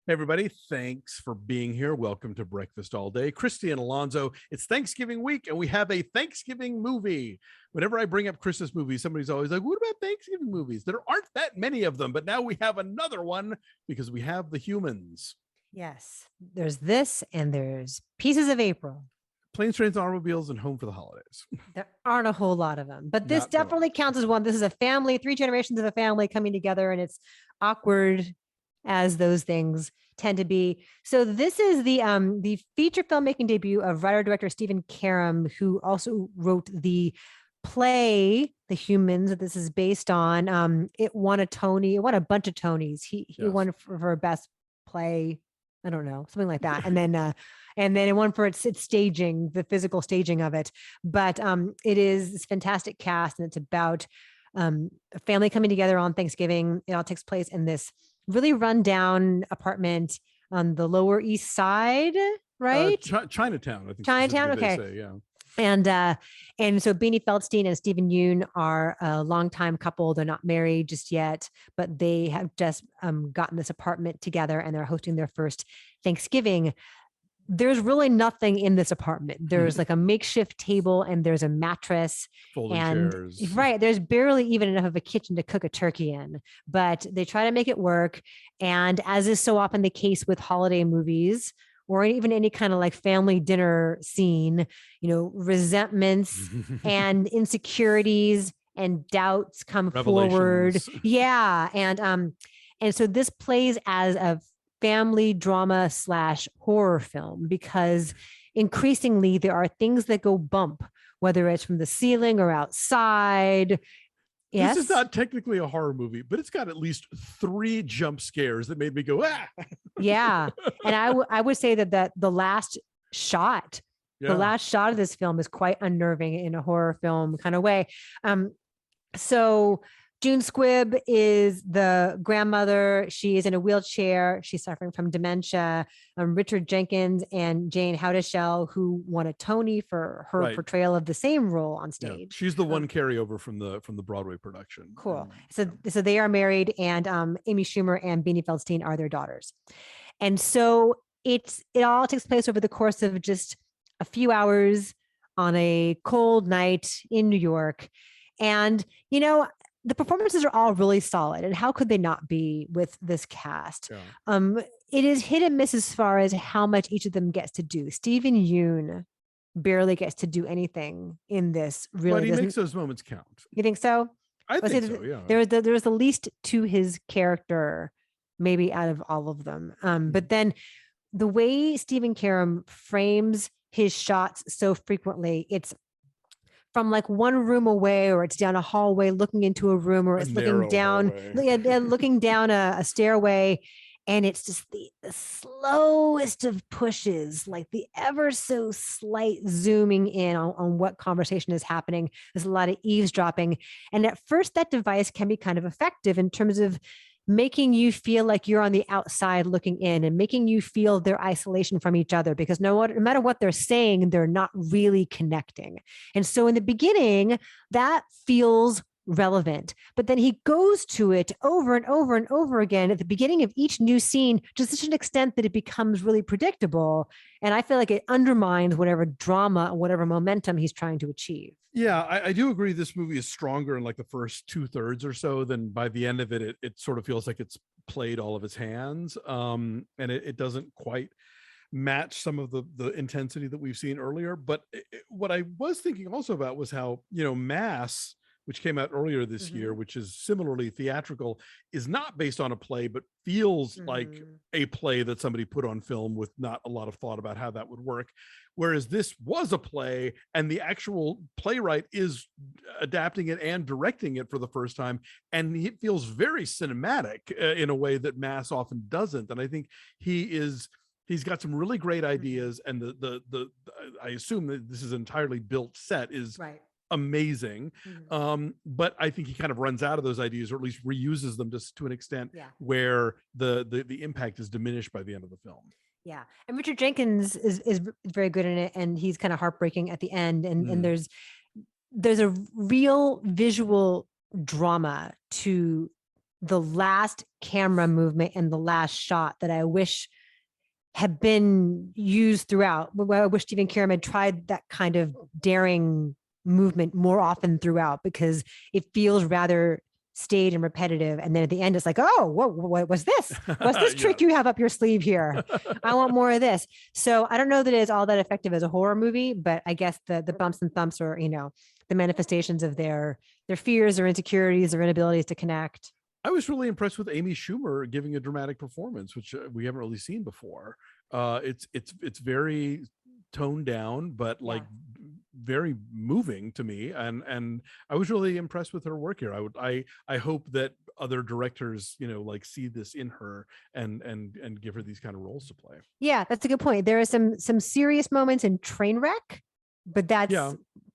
Hey, everybody. Thanks for being here. Welcome to Breakfast All Day. Christy and Alonso, it's Thanksgiving week, and we have a Thanksgiving movie. Whenever I bring up Christmas movies, somebody's always like, what about Thanksgiving movies? There aren't that many of them, but now we have another one because we have The Humans. Yes, there's this and there's Pieces of April. Planes, Trains, and Automobiles, and Home for the Holidays. There aren't a whole lot of them, but this Not definitely counts as one. This is a family, 3 generations of a family coming together, and it's awkward as those things tend to be. So this is the feature filmmaking debut of writer-director Stephen Karam, who also wrote the play The Humans that this is based on. It won a Tony, it won a bunch of Tonys. He won for best play, I don't know, something like that. And then it won for its staging, the physical staging of it. But it is this fantastic cast, and it's about a family coming together on Thanksgiving. It all takes place in this really run-down apartment on the Lower East Side, right? Chinatown, I think. Chinatown, okay. Say, yeah. And so Beanie Feldstein and Stephen Yeun are a longtime couple. They're not married just yet, but they have just gotten this apartment together, and they're hosting their first Thanksgiving. There's really nothing in this apartment. There's like a makeshift table, and there's a mattress, folding and chairs. Right. There's barely even enough of a kitchen to cook a turkey in, but they try to make it work. And as is so often the case with holiday movies, or even any kind of like family dinner scene, resentments and insecurities and doubts come forward. Yeah. And so this plays as a family drama / horror film, because increasingly there are things that go bump, whether it's from the ceiling or outside. Yes. This is not technically a horror movie, but it's got at least 3 jump scares that made me go, ah. Yeah. And I would say that the last shot, the last shot of this film is quite unnerving in a horror film kind of way. So June Squibb is the grandmother. She is in a wheelchair. She's suffering from dementia. Richard Jenkins and Jane Houdyshell, who won a Tony for her portrayal of the same role on stage. Yeah. She's the one carryover from the Broadway production. Cool. So they are married, and Amy Schumer and Beanie Feldstein are their daughters. And so it all takes place over the course of just a few hours on a cold night in New York. And, the performances are all really solid, and how could they not be with this cast? Yeah. It is hit and miss as far as how much each of them gets to do. Stephen Yeun barely gets to do anything in this. Really, but he makes those moments count. You think so? I think so. Yeah. There's the least to his character, maybe out of all of them. But then the way Stephen Karam frames his shots so frequently, it's from like one room away, or it's down a hallway looking into a room, or it's looking down a stairway, and it's just the slowest of pushes, like the ever so slight zooming in on what conversation is happening. There's a lot of eavesdropping, and at first that device can be kind of effective in terms of making you feel like you're on the outside looking in, and making you feel their isolation from each other, because no matter what they're saying, they're not really connecting. And so in the beginning, that feels relevant, but then he goes to it over and over and over again at the beginning of each new scene to such an extent that it becomes really predictable. And I feel like it undermines whatever drama, whatever momentum he's trying to achieve. Yeah, I do agree this movie is stronger in like the first 2/3 or so than by the end of it. It sort of feels like it's played all of his hands. And it doesn't quite match some of the intensity that we've seen earlier. But what I was thinking also about was how, Mass, which came out earlier this year, which is similarly theatrical, is not based on a play, but feels like a play that somebody put on film with not a lot of thought about how that would work. Whereas this was a play, and the actual playwright is adapting it and directing it for the first time. And it feels very cinematic in a way that Mass often doesn't. And I think he's got some really great ideas. And I assume that this is an entirely built set is amazing. But I think he kind of runs out of those ideas, or at least reuses them just to an extent where the impact is diminished by the end of the film. Yeah. And Richard Jenkins is very good in it, and he's kind of heartbreaking at the end. And there's a real visual drama to the last camera movement and the last shot that I wish had been used throughout. I wish Stephen Karam had tried that kind of daring movement more often throughout, because it feels rather staid and repetitive. And then at the end, it's like, oh, what was this? What's this trick you have up your sleeve here? I want more of this. So I don't know that it is all that effective as a horror movie, but I guess the bumps and thumps are, the manifestations of their fears, their insecurities, their inabilities to connect. I was really impressed with Amy Schumer giving a dramatic performance, which we haven't really seen before. It's very toned down, but like very moving to me, and I was really impressed with her work here. I hope that other directors, like see this in her and give her these kind of roles to play. Yeah, that's a good point. There are some serious moments in Trainwreck, but that's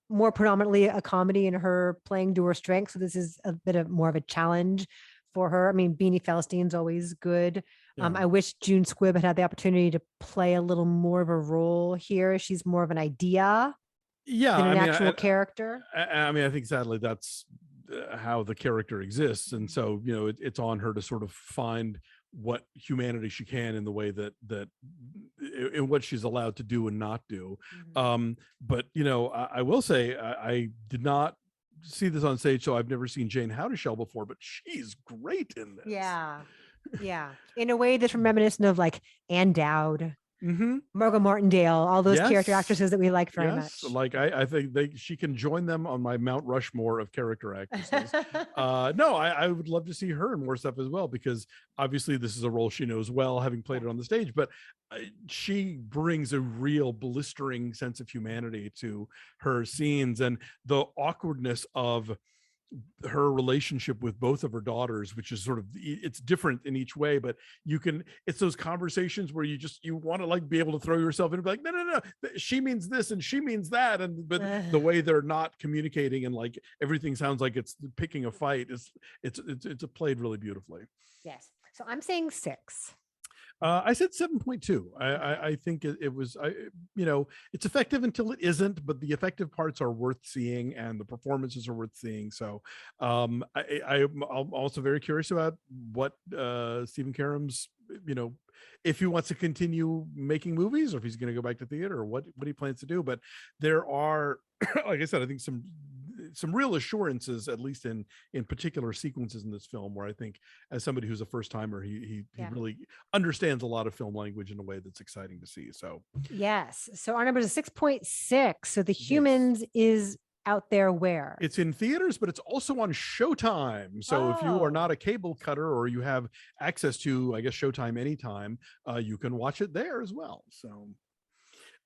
more predominantly a comedy and her playing to her strengths. So this is a bit of more of a challenge for her. I mean, Beanie Feldstein's always good. I wish Jeun Squibb had the opportunity to play a little more of a role here. She's more of an idea than an actual character. I think sadly that's how the character exists. And so, it's on her to sort of find what humanity she can in the way that in what she's allowed to do and not do. But, I will say I did not see this on stage, so I've never seen Jane Houdyshell before, but she's great in this. Yeah, in a way that's reminiscent of like Ann Dowd, Margot Martindale, all those character actresses that we like very much. Like I think she can join them on my Mount Rushmore of character actresses. No, I would love to see her in more stuff as well, because obviously this is a role she knows well, having played it on the stage, but she brings a real blistering sense of humanity to her scenes, and the awkwardness of her relationship with both of her daughters, which is sort of, it's different in each way, but it's those conversations where you want to like be able to throw yourself in and be like, no, she means this and she means that, but the way they're not communicating and like everything sounds like it's picking a fight, it's played really beautifully. Yes, so I'm saying 6. I said 7.2. I think it was, it's effective until it isn't, but the effective parts are worth seeing and the performances are worth seeing. So I'm also very curious about what Stephen Karam's, if he wants to continue making movies or if he's going to go back to theater or what he plans to do. But there are, like I said, I think some real assurances, at least in particular sequences in this film, where I think as somebody who's a first timer, he really understands a lot of film language in a way that's exciting to see. So yes, so our number is 6.6. So The Humans is out there where? It's in theaters, but it's also on Showtime. So if you are not a cable cutter or you have access to, I guess, Showtime anytime, you can watch it there as well. So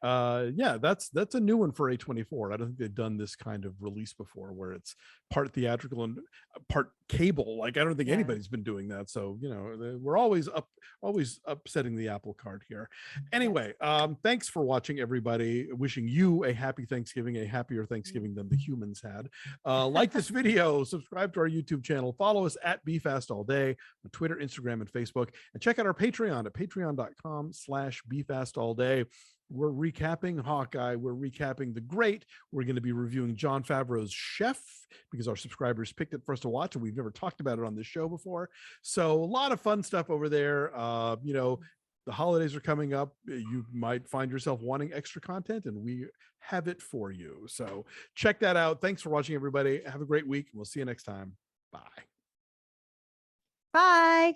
that's a new one for A24. I don't think they've done this kind of release before, where it's part theatrical and part cable. Like I don't think anybody's been doing that. So we're always upsetting the apple cart here. Anyway, thanks for watching, everybody. Wishing you a happy Thanksgiving, a happier Thanksgiving than the humans had. Like this video, subscribe to our YouTube channel, follow us at BeFastAllDay on Twitter, Instagram, and Facebook, and check out our Patreon at patreon.com/BeFastAllDay. We're recapping Hawkeye. We're recapping The Great. We're going to be reviewing Jon Favreau's Chef, because our subscribers picked it for us to watch, and we've never talked about it on this show before. So a lot of fun stuff over there. The holidays are coming up. You might find yourself wanting extra content, and we have it for you. So check that out. Thanks for watching, everybody. Have a great week. We'll see you next time. Bye. Bye.